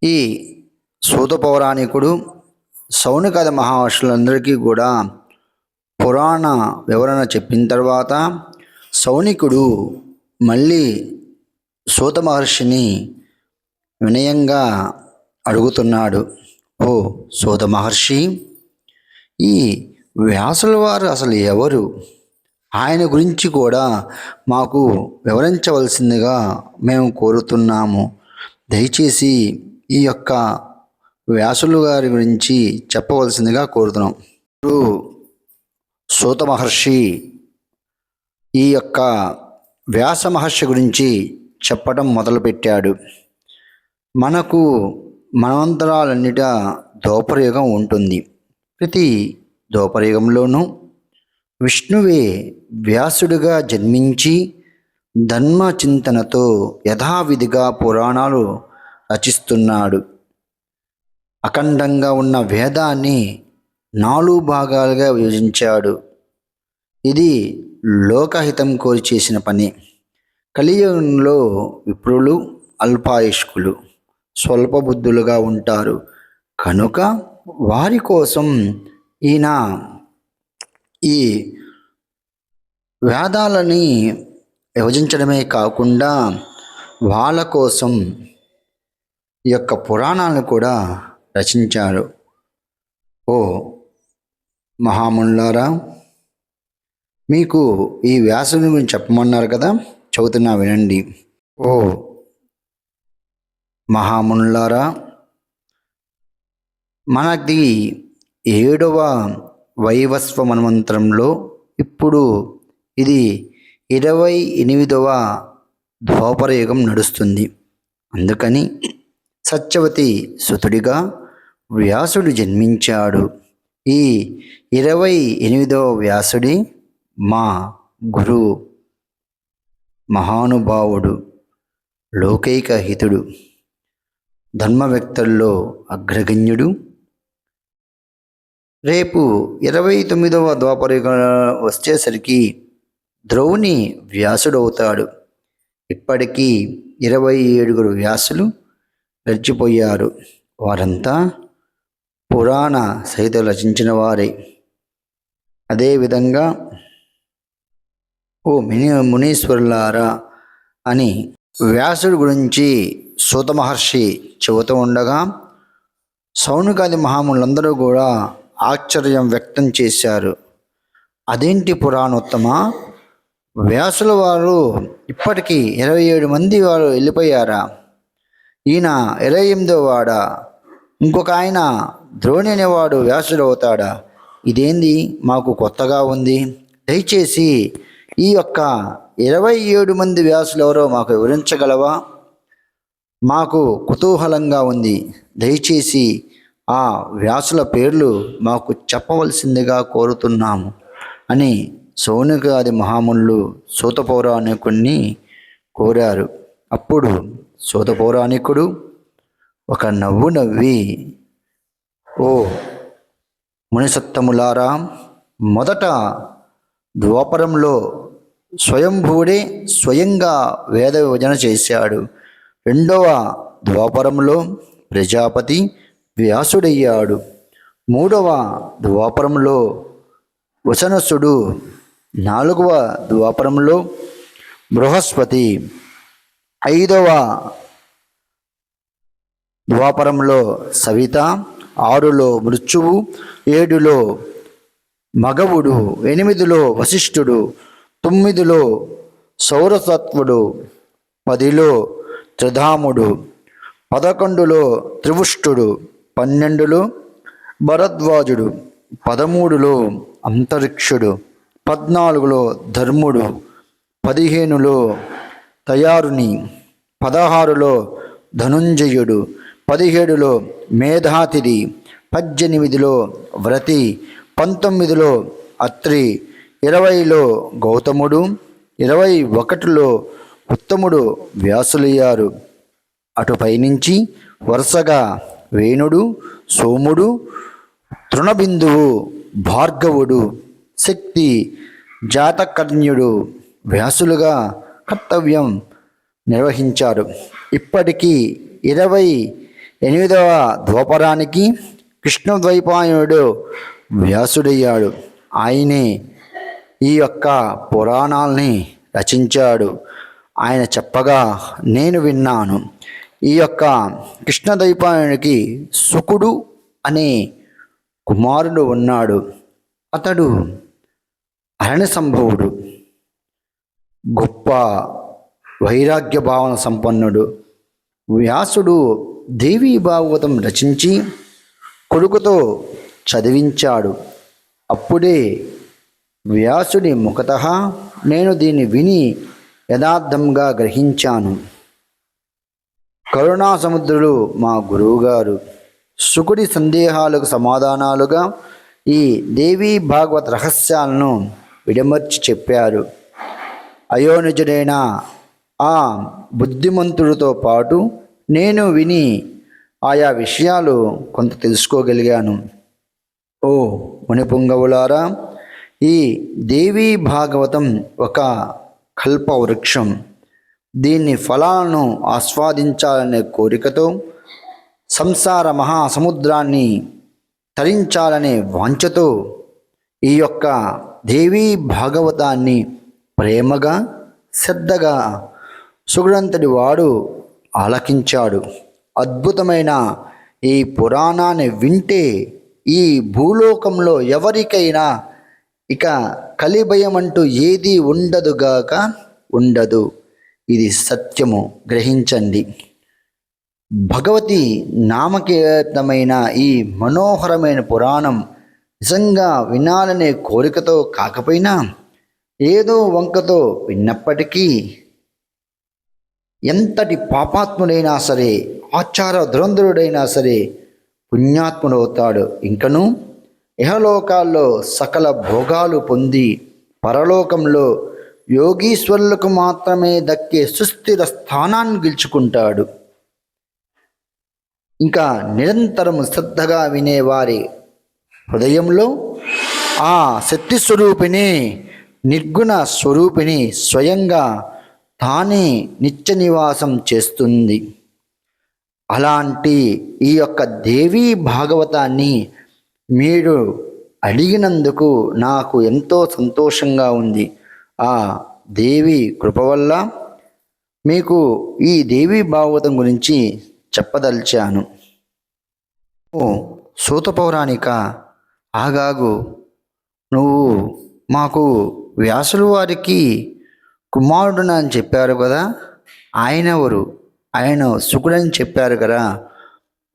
ఈ సూత పౌరాణికుడు శౌనకాది మహావర్షులందరికీ కూడా పురాణ వివరణ చెప్పిన తర్వాత శౌనికుడు మళ్ళీ సూత మహర్షిని వినయంగా అడుగుతున్నాడు. ఓ సూత మహర్షి, ఈ వ్యాసుల వారు అసలు ఎవరు? ఆయన గురించి కూడా మాకు వివరించవలసిందిగా మేము కోరుతున్నాము. దయచేసి ఈ యొక్క వ్యాసులు గారి గురించి చెప్పవలసిందిగా కోరుతున్నాం. ఇప్పుడు సూత మహర్షి ఈ యొక్క వ్యాస మహర్షి గురించి చెప్పడం మొదలుపెట్టాడు. మనకు మన్వంతరాలన్నిట ద్వాపరయుగం ఉంటుంది. ప్రతి ద్వాపరయుగంలోనూ విష్ణువే వ్యాసుడిగా జన్మించి ధర్మ చింతనతో యథావిధిగా పురాణాలు రచిస్తున్నాడు. అఖండంగా ఉన్న వేదాన్ని 4 భాగాలుగా విభజించాడు. ఇది లోకహితం కోరి చేసిన పని. కలియుగంలో విప్రులు అల్పాయుష్కులు, స్వల్ప బుద్ధులుగా ఉంటారు. కనుక వారి కోసం ఈయన ఈ వేదాలని విభజించడమే కాకుండా వాళ్ళ కోసం ఈ యొక్క పురాణాలను కూడా రచించారు. ఓ మహామునులారా, మీకు ఈ వ్యాసుని గురించి చెప్పమన్నారు కదా, చదువుతున్నా వినండి. ఓ మహామునులారా, మనది 7వ వైవస్వ మన్వంతరంలో ఇప్పుడు ఇది 28వ ద్వాపరయుగం నడుస్తుంది. అందుకని సత్యవతి సుతుడిగా వ్యాసుడు జన్మించాడు. ఈ 28వ వ్యాసుడి మా గురువు, మహానుభావుడు, లోకైక హితుడు, ధర్మవ్యక్తుల్లో అగ్రగణ్యుడు. రేపు 29వ ద్వాపరయుగం వచ్చేసరికి ద్రోణి వ్యాసుడవుతాడు. ఇప్పటికీ 27 వ్యాసులు గడిచిపోయారు. వారంతా పురాణ సహితం రచించిన వారే. అదేవిధంగా ఓ మునీశ్వరులారా అని వ్యాసుడి గురించి సూత మహర్షి చెబుతూ ఉండగా శౌనకాది మహాములందరూ కూడా ఆశ్చర్యం వ్యక్తం చేశారు. అదేంటి పురాణోత్తమ, వ్యాసుల వారు ఇప్పటికీ 27 మంది వారు వెళ్ళిపోయారా? ఈయన 28వ వాడా? ఇంకొక ఆయన ద్రోణి అనేవాడు వ్యాసుడు అవుతాడా? ఇదేంది, మాకు కొత్తగా ఉంది. దయచేసి ఈ యొక్క 27 మంది వ్యాసులు ఎవరో మాకు వివరించగలవా? మాకు కుతూహలంగా ఉంది. దయచేసి ఆ వ్యాసుల పేర్లు మాకు చెప్పవలసిందిగా కోరుతున్నాము అని శౌనకాది మహామునులు సూత పౌరాణికుణ్ణి కోరారు. అప్పుడు సూత పౌరాణికుడు ఒక నవ్వు నవ్వి, ఓ మునిసత్తములారా, మొదట ద్వాపరంలో స్వయంభువుడే స్వయంగా వేద విభజన చేశాడు. 2వ ద్వాపరంలో ప్రజాపతి వ్యాసుడయ్యాడు. 3వ ద్వాపరంలో వసనసుడు, 4వ ద్వాపరంలో బృహస్పతి, 5వ ద్వాపరంలో సవిత, 6లో మృత్యువు, 7లో మగవుడు, 8లో వశిష్ఠుడు, 9లో సౌరసత్వుడు, 10లో త్రిధాముడు, 11లో త్రివుష్టుడు, 12లో భరద్వాజుడు, 13లో అంతరిక్షుడు, 14లో ధర్ముడు, 15లో తయారుని, 16లో ధనుంజయుడు, 17లో మేధాతిథి, 18లో వ్రతి, 19లో అత్రి, 20లో గౌతముడు, 21లో ఉత్తముడు వ్యాసులయ్యారు. అటుపై నుంచి వరుసగా వేణుడు, సోముడు, తృణబిందువు, భార్గవుడు, శక్తి, జాతకర్ణ్యుడు వ్యాసులుగా కర్తవ్యం నిర్వహించారు. ఇప్పటికీ ఎనిమిదవ ద్వాపరానికి కృష్ణద్వైపాయనుడు వ్యాసుడయ్యాడు. ఆయనే ఈ యొక్క పురాణాల్ని రచించాడు. ఆయన చెప్పగా నేను విన్నాను. ఈ యొక్క కృష్ణద్వైపాయనుడికి శుకుడు అనే కుమారుడు ఉన్నాడు. అతడు అరణ్య సంభవుడు, గొప్ప వైరాగ్య భావన సంపన్నుడు. వ్యాసుడు దేవీ భాగవతం రచించి కొడుకుతో చదివించాడు. అప్పుడే వ్యాసుడి ముఖతః నేను దీన్ని విని యథార్థంగా గ్రహించాను. కరుణా సముద్రుడు మా గురువుగారు శుకుడి సందేహాలకు సమాధానాలుగా ఈ దేవీ భాగవత రహస్యాలను విడమర్చి చెప్పారు. అయోనిజుడైన ఆ బుద్ధిమంతుడితో పాటు నేను విని ఆయా విషయాలు కొంత తెలుసుకోగలిగాను. ఓ మునిపుంగవులారా, ఈ దేవీ భాగవతం ఒక కల్పవృక్షం. దీని ఫలాలను ఆస్వాదించాలనే కోరికతో సంసార మహాసముద్రాన్ని తరించాలనే వాంఛతో ఈ యొక్క దేవీ భాగవతాన్ని ప్రేమగా శ్రద్ధగా సుగుడంతటి వాడు ఆలకించాడు. అద్భుతమైన ఈ పురాణాన్ని వింటే ఈ భూలోకంలో ఎవరికైనా ఇక కలిభయం అంటూ ఏదీ ఉండదుగాక ఉండదు. ఇది సత్యము, గ్రహించండి. భగవతి నామకీర్తమైన ఈ మనోహరమైన పురాణం నిజంగా వినాలనే కోరికతో కాకపోయినా ఏదో వంకతో విన్నప్పటికీ ఎంతటి పాపాత్ముడైనా సరే, ఆచార దురంధరుడైనా సరే పుణ్యాత్ముడవుతాడు. ఇంకను ఇహలోకాల్లో సకల భోగాలు పొంది పరలోకంలో యోగీశ్వరులకు మాత్రమే దక్కే సుస్థిర స్థానాన్ని గెలుచుకుంటాడు. ఇంకా నిరంతరం శ్రద్ధగా వినేవారి హృదయంలో ఆ శక్తి స్వరూపిణి, నిర్గుణ స్వరూపిణి స్వయంగా తానే నిత్య నివాసం చేస్తుంది. అలాంటి ఈ యొక్క దేవీ భాగవతాన్ని మీరు అడిగినందుకు నాకు ఎంతో సంతోషంగా ఉంది. ఆ దేవి కృప వల్ల మీకు ఈ దేవీ భాగవతం గురించి చెప్పదలిచాను. ఓ సూత పౌరాణిక, ఆగాగు. నువ్వు మాకు వ్యాసుల వారికి కుమారుడున అని చెప్పారు కదా, ఆయన ఎవరు? ఆయన శుకుడని చెప్పారు కదా,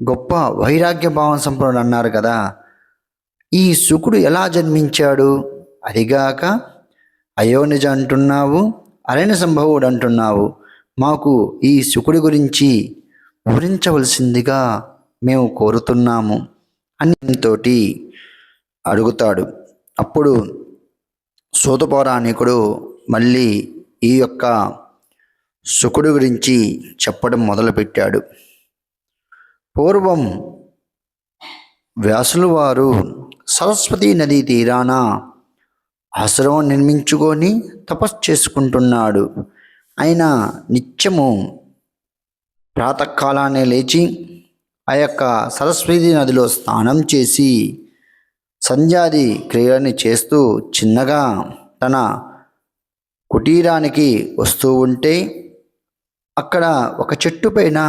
గొప్ప వైరాగ్య భావం సంపన్నుడు అన్నారు కదా. ఈ శుకుడు ఎలా జన్మించాడు? అదిగాక అయోనిజ అంటున్నావు, అరణ్య సంభవుడు అంటున్నావు. మాకు ఈ శుకుడి గురించి వివరించవలసిందిగా మేము కోరుతున్నాము అని తోటి అడుగుతాడు. అప్పుడు సూత పౌరాణికుడు మళ్ళీ ఈ యొక్క శుకుడి గురించి చెప్పడం మొదలుపెట్టాడు. పూర్వం వ్యాసుల వారు సరస్వతీ నదీ తీరాన ఆశ్రమం నిర్మించుకొని తపస్సు చేసుకుంటున్నాడు. ఆయన నిత్యము ప్రాతకాలాన్ని లేచి ఆ యొక్క సరస్వతీ నదిలో స్నానం చేసి సంధ్యాది క్రియలని చేస్తూ చిన్నగా తన కుటీరానికి వస్తూ ఉంటే అక్కడ ఒక చెట్టు పైన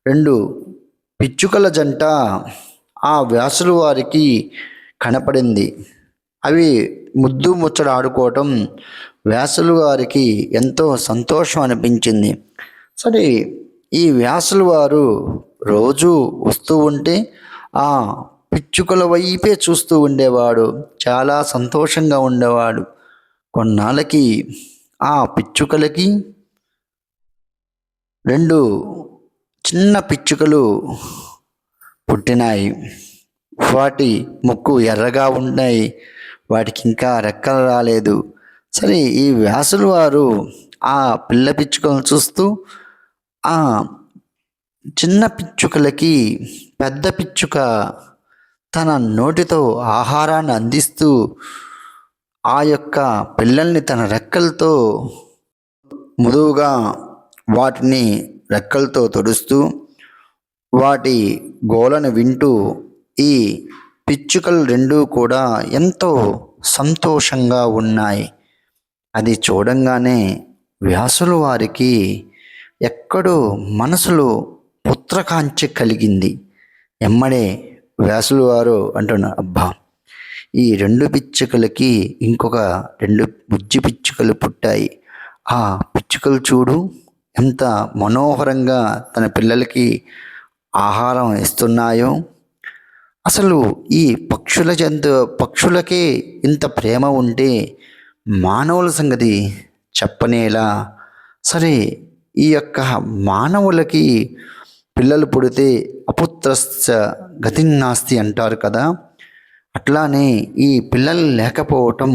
2 పిచ్చుకల జంట ఆ వ్యాసుల వారికి కనపడింది. అవి ముద్దు ముచ్చట ఆడుకోవటం వ్యాసుల వారికి ఎంతో సంతోషం అనిపించింది. సరే, ఈ వ్యాసుల వారు రోజు వస్తూ ఉంటే ఆ పిచ్చుకల వైపే చూస్తూ ఉండేవాడు. చాలా సంతోషంగా ఉండేవాడు. కొన్నాళ్ళకి ఆ పిచ్చుకలకి 2 చిన్న పిచ్చుకలు పుట్టినాయి. వాటి ముక్కు ఎర్రగా ఉన్నాయి. వాటికి ఇంకా రెక్కలు రాలేదు. సరే, ఈ వ్యాసుల వారు ఆ పిల్ల పిచ్చుకలను చూస్తూ ఆ చిన్న పిచ్చుకలకి పెద్ద పిచ్చుక తన నోటితో ఆహారాన్ని అందిస్తూ ఆ యొక్క పిల్లల్ని తన రెక్కలతో మృదువుగా వాటిని రెక్కలతో తొడుస్తూ వాటి గోలను వింటూ ఈ పిచ్చుకలు రెండూ కూడా ఎంతో సంతోషంగా ఉన్నాయి. అది చూడంగానే వ్యాసుల వారికి ఎక్కడో మనసులో పుత్రకాంక్ష కలిగింది. ఎమ్మడే వ్యాసుల వారు అంటున్నారు, అబ్బా, ఈ రెండు పిచ్చుకలకి ఇంకొక రెండు బుజ్జి పిచ్చుకలు పుట్టాయి. ఆ పిచ్చుకలు చూడు ఎంత మనోహరంగా తన పిల్లలకి ఆహారం ఇస్తున్నాయో. అసలు ఈ పక్షులకే ఇంత ప్రేమ ఉంటే మానవుల సంగతి చెప్పనేలా. సరే, ఈ యొక్క మానవులకి పిల్లలు పుడితే అపుత్రస్య గతిన్నాస్తి అంటారు కదా. అట్లానే ఈ పిల్లలు లేకపోవటం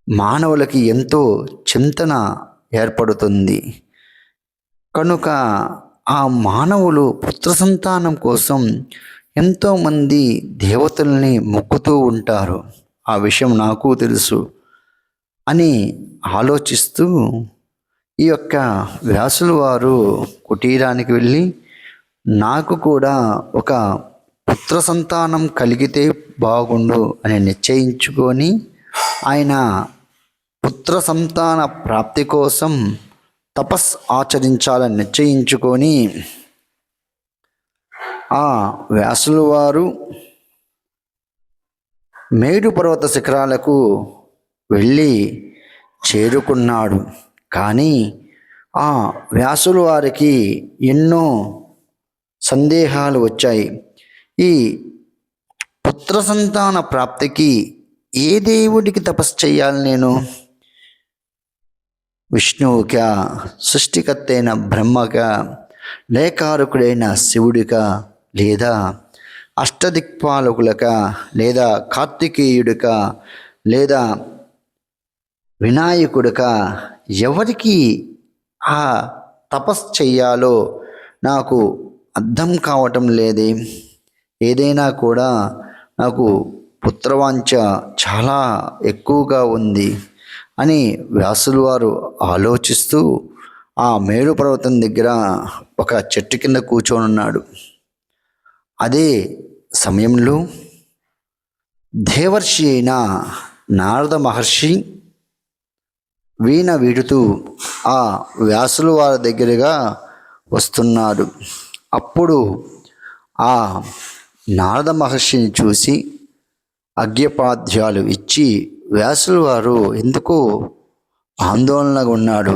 మానవులకి ఎంతో చింతన ఏర్పడుతుంది. కనుక ఆ మానవులు పుత్ర సంతానం కోసం ఎంతోమంది దేవతల్ని మొక్కుతూ ఉంటారు. ఆ విషయం నాకు తెలుసు అని ఆలోచిస్తూ ఈ యొక్క వ్యాసుల వారు కుటీరానికి వెళ్ళి నాకు కూడా ఒక పుత్ర సంతానం కలిగితే బాగుండు అని నిశ్చయించుకొని ఆయన పుత్ర సంతాన ప్రాప్తి కోసం తపస్ ఆచరించాలని నిశ్చయించుకొని ఆ వ్యాసుల వారు మేరు పర్వత శిఖరాలకు వెళ్ళి చేరుకున్నాడు. కానీ ఆ వ్యాసుల వారికి ఎన్నో సందేహాలు వచ్చాయి. ఈ పుత్ర సంతాన ప్రాప్తికి ఏ దేవుడికి తపస్సు చేయాలి నేను? విష్ణువుకా, సృష్టికర్త అయిన బ్రహ్మగా, లేకారకుడైన శివుడికా, లేదా అష్టదిక్పాలకులక, లేదా కార్తికేయుడికా, లేదా వినాయకుడిక, ఎవరికి ఆ తపస్సు చెయ్యాలో నాకు అర్థం కావటం లేదే. ఏదైనా కూడా నాకు పుత్రవాంఛ చాలా ఎక్కువగా ఉంది అని వ్యాసుల వారు ఆలోచిస్తూ ఆ మేరు పర్వతం దగ్గర ఒక చెట్టు కింద కూర్చొని ఉన్నాడు. అదే సమయంలో దేవర్షి అయిన నారద మహర్షి వీణ వీడుతూ ఆ వ్యాసుల వారి దగ్గరగా వస్తున్నాడు. అప్పుడు ఆ నారద మహర్షిని చూసి అర్ఘ్యపాద్యాలు ఇచ్చి వ్యాసుల వారు ఎందుకో ఆందోళనగా ఉన్నాడు.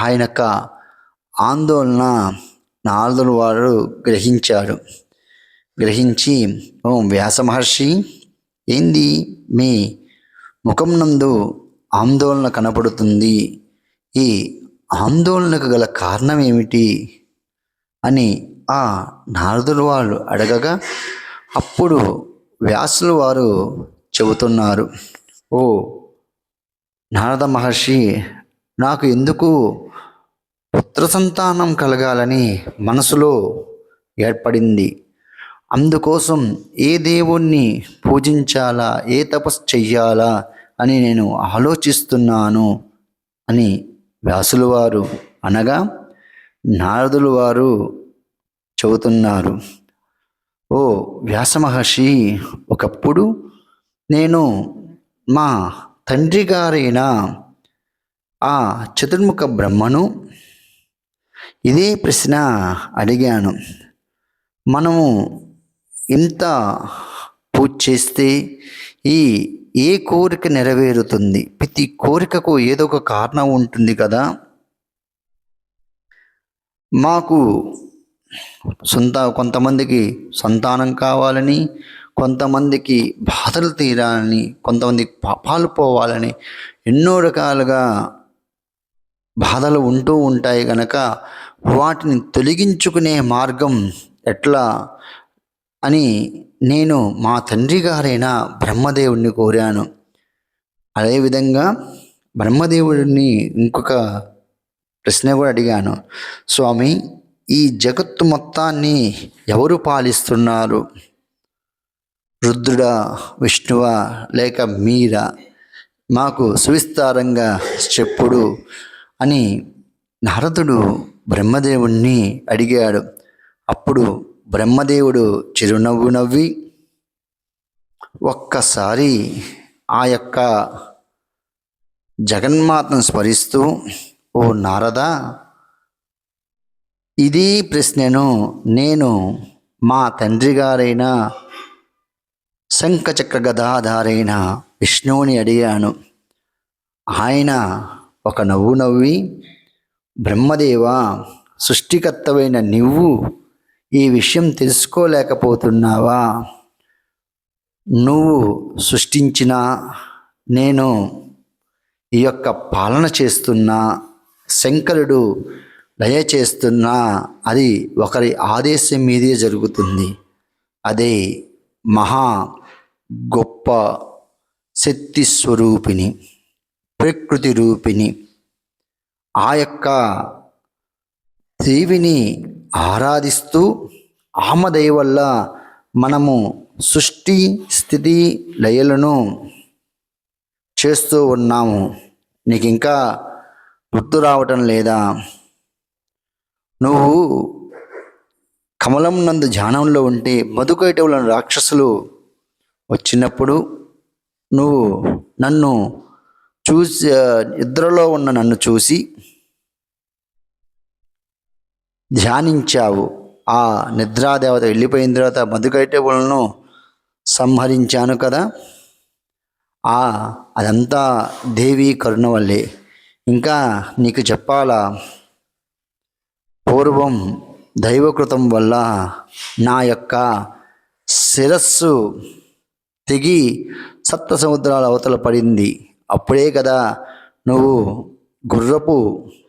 ఆయన యొక్క ఆందోళన నారదుల వారు గ్రహించి, ఓ వ్యాస మహర్షి, ఏంది మీ ముఖం నందు ఆందోళన కనపడుతుంది? ఈ ఆందోళనకు గల కారణం ఏమిటి అని ఆ నారదుల వారు అడగగా అప్పుడు వ్యాసుల వారు చెబుతున్నారు, ఓ నారద మహర్షి, నాకు ఎందుకు పుత్ర సంతానం కలగాలని మనసులో ఏర్పడింది. అందుకోసం ఏ దేవుణ్ణి పూజించాలా, ఏ తపస్సు చెయ్యాలా అని నేను ఆలోచిస్తున్నాను అని వ్యాసుల వారు అనగా నారదుల వారు చెబుతున్నారు, ఓ వ్యాస మహర్షి, ఒకప్పుడు నేను మా తండ్రి గారైన ఆ చతుర్ముఖ బ్రహ్మను ఇదే ప్రశ్న అడిగాను. మనము ఇంత పూజ చేస్తే ఏ కోరిక నెరవేరుతుంది? ప్రతి కోరికకు ఏదో ఒక కారణం ఉంటుంది కదా. మాకు కొంతమందికి సంతానం కావాలని, కొంతమందికి బాధలు తీరాలని, కొంతమందికి పాపాలు పోవాలని, ఎన్నో రకాలుగా బాధలు ఉంటూ ఉంటాయి కనుక వాటిని తొలగించుకునే మార్గం ఎట్లా అని నేను మా తండ్రి గారైన బ్రహ్మదేవుడిని కోరాను. అదేవిధంగా బ్రహ్మదేవుడిని ఇంకొక ప్రశ్న కూడా అడిగాను, స్వామి, ఈ జగత్తు మొత్తాన్ని ఎవరు పాలిస్తున్నారు? రుద్రుడా, విష్ణువా, లేక మీరా? మాకు సువిస్తారంగా చెప్పుడు అని నారదుడు బ్రహ్మదేవుణ్ణి అడిగాడు. అప్పుడు బ్రహ్మదేవుడు చిరునవ్వు నవ్వి ఒక్కసారి ఆ యొక్క జగన్మాతను స్మరిస్తూ, ఓ నారద, ఇదీ ప్రశ్నను నేను మా తండ్రి గారైన శంఖచక్ర గదాధారైన విష్ణువుని అడిగాను. ఆయన ఒక నవ్వు నవ్వి, బ్రహ్మదేవ, సృష్టికర్తవైన నువ్వు ఈ విషయం తెలుసుకోలేకపోతున్నావా? నువ్వు సృష్టించినా, నేను ఈ యొక్క పాలన చేస్తున్నా, శంకరుడు లయ చేస్తున్నా, అది ఒకరి ఆదేశం మీదే జరుగుతుంది. అదే మహా గొప్ప శక్తి స్వరూపిణి, ప్రకృతి రూపిణి. ఆ యొక్క దేవిని ఆరాధిస్తూ ఆమె దయ వల్ల మనము సృష్టి స్థితి లయలను చేస్తూ ఉన్నాము. నీకు ఇంకా గుర్తు రావటం లేదా? నువ్వు కమలం నందు ధ్యానంలో ఉంటే మధుకైటవుల రాక్షసులు వచ్చినప్పుడు నువ్వు నన్ను చూసి, నిద్రలో ఉన్న నన్ను చూసి ధ్యానించావు. ఆ నిద్రాదేవత వెళ్ళిపోయిన తర్వాత మధుకైటవులను సంహరించాను కదా. అదంతా దేవి కరుణ వల్లే. ఇంకా నీకు చెప్పాలా? పూర్వం దైవకృతం వల్ల నా యొక్క శిరస్సు తెగి సప్త సముద్రాల అవతల పడింది. అప్పుడే కదా నువ్వు గుర్రపు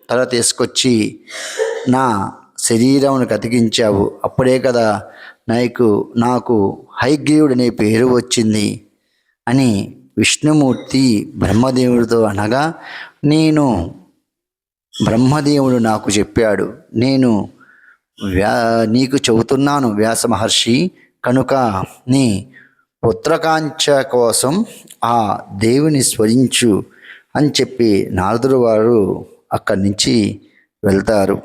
తల తీసుకొచ్చి నా శరీరమును కతికించావు. అప్పుడే కదా నాకు హయగ్రీవుడు అనే పేరు వచ్చింది అని విష్ణుమూర్తి బ్రహ్మదేవుడితో అనగా, బ్రహ్మదేవుడు నాకు చెప్పాడు, నేను నీకు చెబుతున్నాను వ్యాస మహర్షి, కనుక నీ పుత్రకాంక్ష కోసం ఆ దేవుని స్మరించు అని చెప్పి నారదుడు వారు అక్కడి నుంచి వెళ్తారు.